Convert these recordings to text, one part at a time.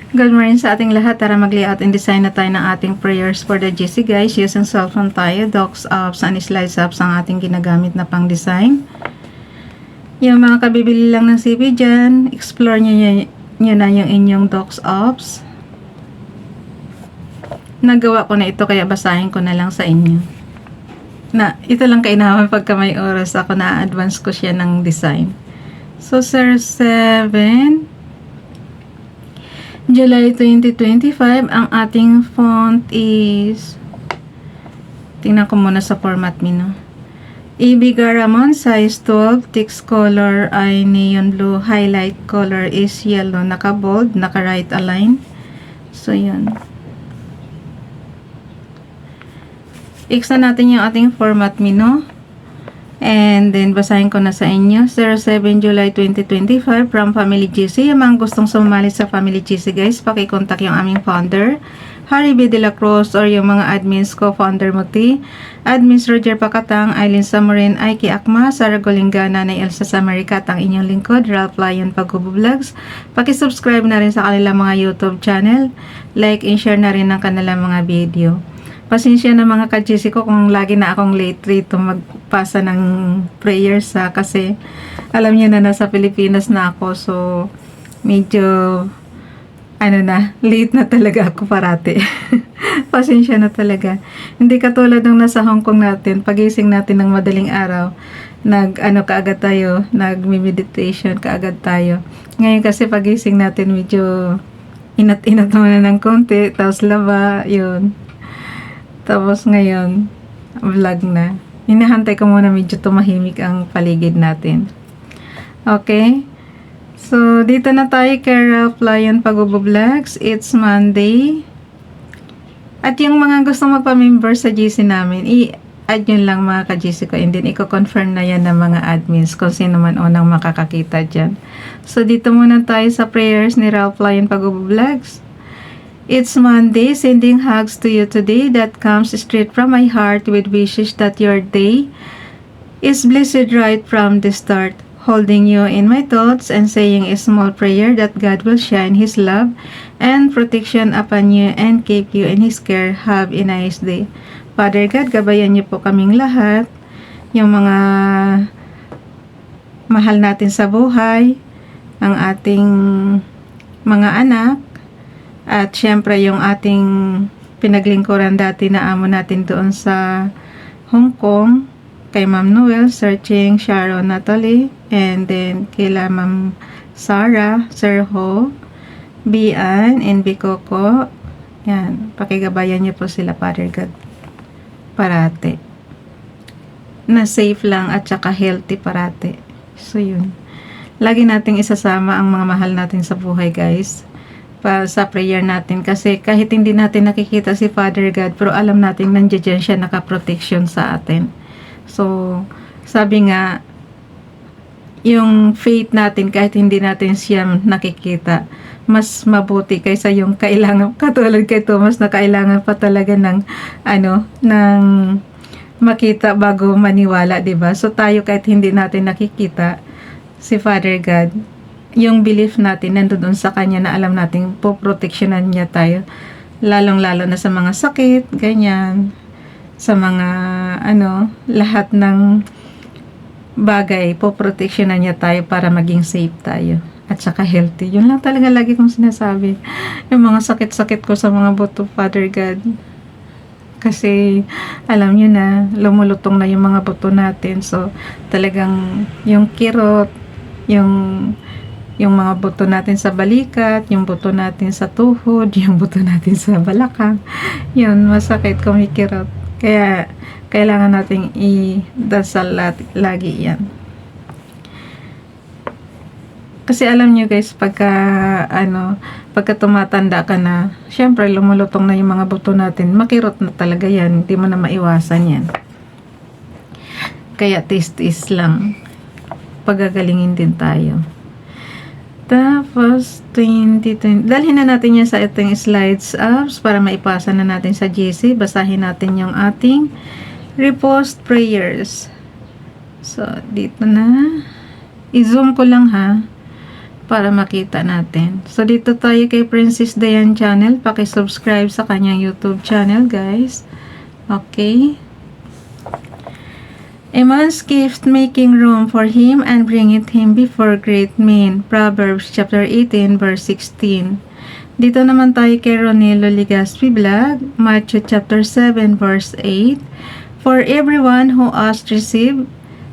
Good morning sa ating lahat. Tara mag-layout and design na tayo ng ating prayers for the GC guys. Using cellphone tayo, docs apps and slides apps ang ating ginagamit na pang design. Yung mga kabibili lang ng CV dyan, explore nyo na yung inyong docs apps. Nagawa ko na ito kaya basahin ko na lang sa inyo. Ito lang kainaman pagka may oras ako na-advance ko siya ng design. So, Sir 7 July 2025, ang ating font is, tingnan ko muna sa format menu. EB Garamond, size 12, text color ay neon blue, highlight color is yellow, naka-bold, naka-right align. So, yun. Iksa natin yung ating format menu. And then, basahin ko na sa inyo. 07 July 2025 from Family GC. Yung mga gustong sumali sa Family GC guys, pakikontak yung aming founder, Harry B. De La Cruz, or yung mga admins ko, Founder Muti, Admins Roger Pacatang, Aileen Samurin, Aiki Akma, Sarah Golinga, Nanay Elsa Samaricat, ang inyong lingkod, Ralph Lion Pagkubo Vlogs. Pakisubscribe na rin sa kanilang mga YouTube channel. Like and share na rin ang kanilang mga video. Pasensya na mga ka-GC ko kung lagi na akong late rito magpasa ng prayers kasi alam niyo na nasa Pilipinas na ako, so medyo late na talaga ako parati. Pasensya na talaga. Hindi katulad nung nasa Hong Kong natin, pagising natin ng madaling araw, kaagad tayo, nag-meditation kaagad tayo. Ngayon kasi pagising natin medyo inat-inat naman ng konti, tapos laba, yun. Tapos ngayon, vlog na. Hinahantay ko muna medyo tumahimik ang paligid natin. Okay? So, dito na tayo kay Ralph Lion Pagkubo Vlogs. It's Monday. At yung mga gusto magpa-member sa GC namin, i-add yun lang mga ka-GC ko. And then, i-confirm na yan ng mga admins kung sino man unang makakakita dyan. So, dito muna tayo sa prayers ni Ralph Lion Pagkubo Vlogs. It's Monday, sending hugs to you today that comes straight from my heart with wishes that your day is blessed right from the start. Holding you in my thoughts and saying a small prayer that God will shine His love and protection upon you and keep you in His care. Have a nice day. Father God, gabayan niyo po kaming lahat, yung mga mahal natin sa buhay, ang ating mga anak, at syempre yung ating pinaglingkuran dati na amo natin doon sa Hong Kong, kay Ma'am Noel, Searching, Sharon, Natalie, and then kila Ma'am Sarah, Sir Ho, Bian, and Bikoko. Yan, pakigabayan niyo po sila, Father God, parate. Na safe lang at saka healthy parate. So yun. Lagi nating isasama ang mga mahal natin sa buhay guys, sa prayer natin, kasi kahit hindi natin nakikita si Father God, pero alam natin nandiyan siya nakaprotection sa atin. So sabi nga, yung faith natin kahit hindi natin siya nakikita, mas mabuti kaysa yung kailangan, katulad kay Thomas na kailangan pa talaga ng ng makita bago maniwala, 'di ba? So tayo kahit hindi natin nakikita si Father God, yung belief natin nandoon sa Kanya na alam natin poproteksyonan niya tayo, lalong-lalo na sa mga sakit, ganyan, sa mga lahat ng bagay, poproteksyonan niya tayo para maging safe tayo at saka healthy. Yun lang talaga lagi kong sinasabi. Yung mga sakit-sakit ko sa mga buto, Father God, kasi alam niyo na lumulutong na yung mga buto natin, so talagang yung kirot, yung mga buto natin sa balikat, yung buto natin sa tuhod, yung buto natin sa balakang, yun, masakit, kumikirot. Kaya, kailangan nating i-dasal lagi yan. Kasi alam nyo guys, pagka tumatanda ka na, syempre, lumulutong na yung mga buto natin, makirot na talaga yan, hindi mo na maiwasan yan. Kaya, taste lang. Pagagalingin din tayo. Tapos, 2020. Dalhin na natin yan sa ating slides apps para maipasa na natin sa GC. Basahin natin yung ating repost prayers. So, dito na. I-zoom ko lang ha. para makita natin. So, dito tayo kay Princess Dayan channel. Paki-subscribe sa kanyang YouTube channel, guys. Okay. A man's gift making room for him and bringeth him before great men. Proverbs chapter 18 verse 16. Dito naman tayo kay Ronelo Ligaspi Vlog. Matthew chapter 7 verse 8. For everyone who asks receive,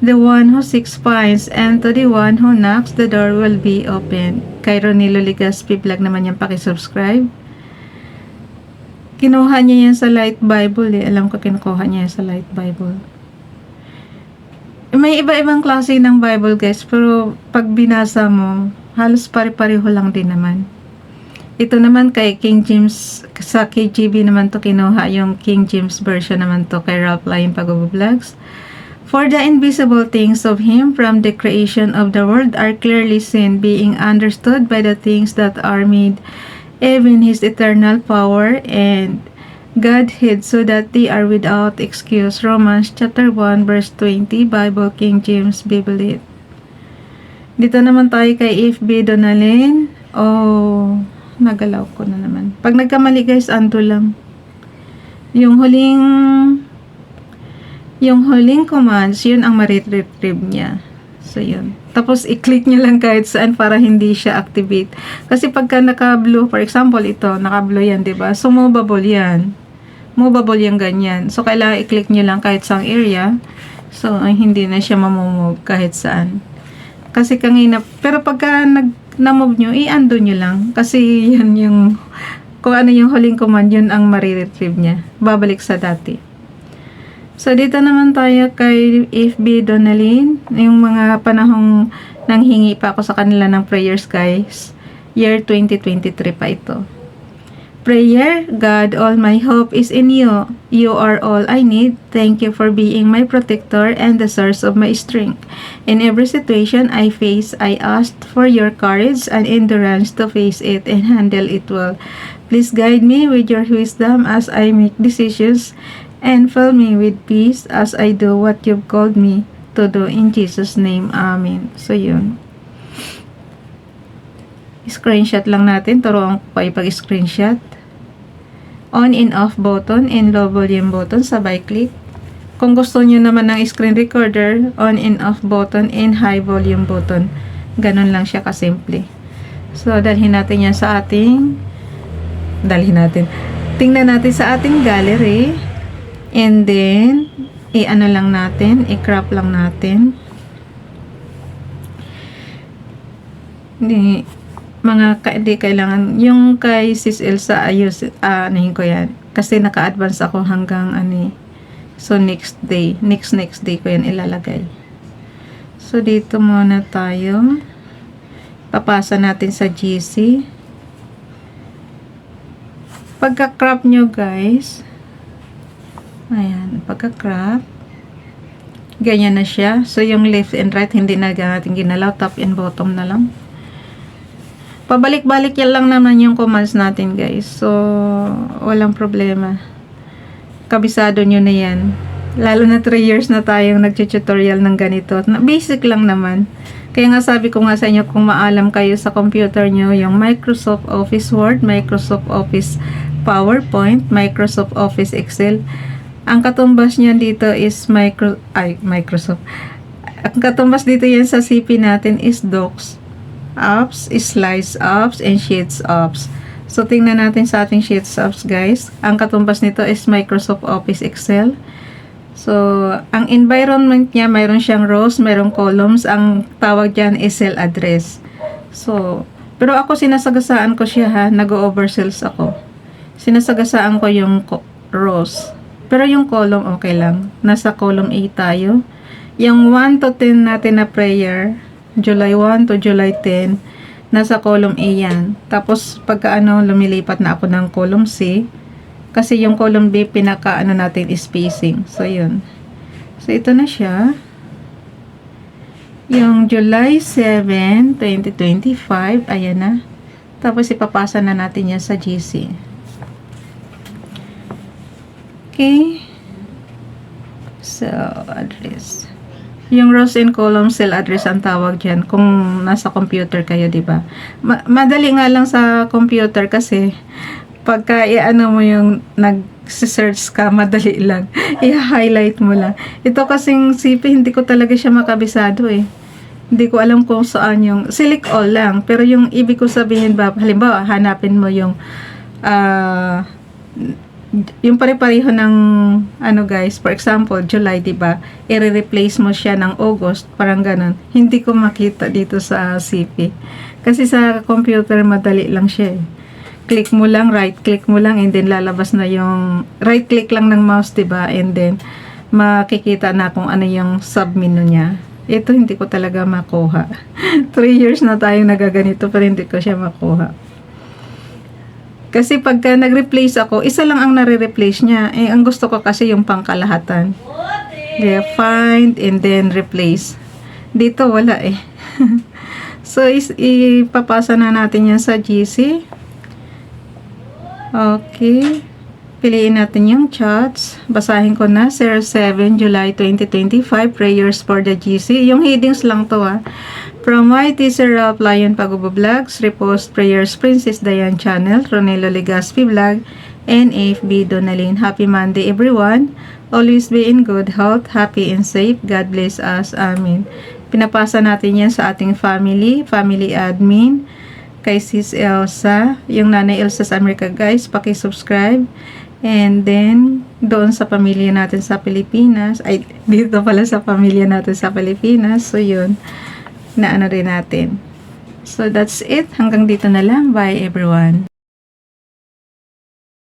the one who seeks finds, and to the one who knocks the door will be open. Kay Ronelo Ligaspi Vlog naman yan, pakisubscribe. Kinuha niya yan sa Light Bible eh. Alam ko kinukuha niya yan sa Light Bible. May iba-ibang klase ng Bible, guys, pero pag binasa mo, halos pare-pareho lang din naman. Ito naman kay King James, sa KJV naman to kinuha, yung King James version naman to kay Ralph Lion Pag-vlogs. For the invisible things of Him from the creation of the world are clearly seen, being understood by the things that are made, even His eternal power and Godhead, so that they are without excuse. Romans chapter 1 verse 20, Bible King James Bible. Dito naman tayo kay FB Donalyn. Oh, nagalaw ko na naman. Pag nagkamali, guys, ando lang. Yung huling commands, yun ang ma-retrieve niya. So, yun. Tapos, i-click nyo lang kahit saan para hindi siya activate. Kasi pagka naka-blue, for example, ito, naka-blue yan, diba? So, movable yan. Movable yung ganyan. So, kailangan i-click nyo lang kahit saang area. So, hindi na siya mamumove kahit saan. Kasi kanina, pero pagka na-move nyo, i-undo nyo lang. Kasi yan yung, kung ano yung huling command, yun ang ma-retrieve niya. Babalik sa dati. So, dito naman tayo kay FB Donalyn. Yung mga panahong nanghingi pa ako sa kanila ng prayers, guys. Year 2023 pa ito. Prayer, God, all my hope is in you. You are all I need. Thank you for being my protector and the source of my strength. In every situation I face, I asked for your courage and endurance to face it and handle it well. Please guide me with your wisdom as I make decisions, and fill me with peace as I do what you've called me to do. In Jesus' name, Amen. So, yun. Screenshot lang natin. Turuan ko kayo pag-screenshot. On and off button and low volume button, sabay click. Kung gusto nyo naman ng screen recorder, on and off button and high volume button. Ganun lang siya kasimple. So, dalhin natin yan sa tingnan natin sa ating gallery. And then, i-ano lang natin, i-crop lang natin. Hindi kailangan, yung kay Sis Elsa, anahin ko yan. Kasi naka-advance ako hanggang, so next day ko yan ilalagay. So, dito muna tayo. Papasa natin sa GC. Pagka-crop nyo, guys, ayan, pagka-crop, ganyan na siya. So, yung left and right, hindi na natin ginalaw. Top and bottom na lang. Pabalik-balik yan lang naman yung commands natin, guys. So, walang problema. Kabisado nyo na yan. Lalo na 3 years na tayong nag-tutorial ng ganito. Basic lang naman. Kaya nga sabi ko nga sa inyo, kung maalam kayo sa computer nyo, yung Microsoft Office Word, Microsoft Office PowerPoint, Microsoft Office Excel, ang katumbas nyo dito is Microsoft. Ang katumbas dito yan sa CP natin is Docs, Apps, Slides Apps, and Sheets Apps. So, tingnan natin sa ating Sheets Apps, guys. Ang katumbas nito is Microsoft Office Excel. So, ang environment niya, mayroon siyang rows, mayroong columns. Ang tawag dyan is cell address. So, pero ako sinasagasaan ko siya, ha. Nag-oversells ako. Sinasagasaan ko yung rows. Pero yung column, okay lang. Nasa column A tayo. Yung 1 to 10 natin na prayer, July 1 to July 10, nasa column A yan. Tapos, pagka lumilipat na ako ng column C, kasi yung column B, natin is spacing. So, yun. So, ito na siya. Yung July 7, 2025, ayan na. Tapos, ipapasa na natin yan sa GC. Okay. So, address. Yung rows and columns cell address ang tawag dyan kung nasa computer kayo, di ba? Madali nga lang sa computer kasi pagka i-ano mo yung nag-search ka, madali lang. I-highlight mo lang. Ito kasing CP, hindi ko talaga siya makabisado eh. Hindi ko alam kung saan yung select all lang. Pero yung ibig ko sabihin ba, halimbawa, hanapin mo yung pare-pareho ng ano guys, for example, July, di ba? I-replace mo siya ng August, parang ganun. Hindi ko makita dito sa CP. Kasi sa computer, madali lang siya eh. Click mo lang, right click mo lang, and then lalabas na yung right click lang ng mouse, di ba? And then makikita na kung ano yung sub-menu niya. Ito hindi ko talaga makuha. 3 years na tayong nagaganito pero hindi ko siya makuha. Kasi pagka nag-replace ako, isa lang ang nare-replace niya. Eh, ang gusto ko kasi yung pangkalahatan. Kaya find and then replace. Dito wala eh. So, ipapasa na natin yan sa GC. Okay. Piliin natin yung chats. Basahin ko na. 07 July 2025. Prayers for the GC. Yung headings lang to ah. From YT Sir Ralph Lion Pagubo Vlogs. Repost Prayers Princess Diane Channel. Ronelo Legaspi Vlog. And AFB Donalyn. Happy Monday everyone. Always be in good health. Happy and safe. God bless us. Amen. Pinapasa natin yan sa ating family. Family admin. Kay Sis Elsa. Yung Nanay Elsa sa Amerika guys. Paki-subscribe. And then, doon sa pamilya natin sa Pilipinas, ay, dito pala sa pamilya natin sa Pilipinas, so yun, naano rin natin. So, that's it. Hanggang dito na lang. Bye, everyone.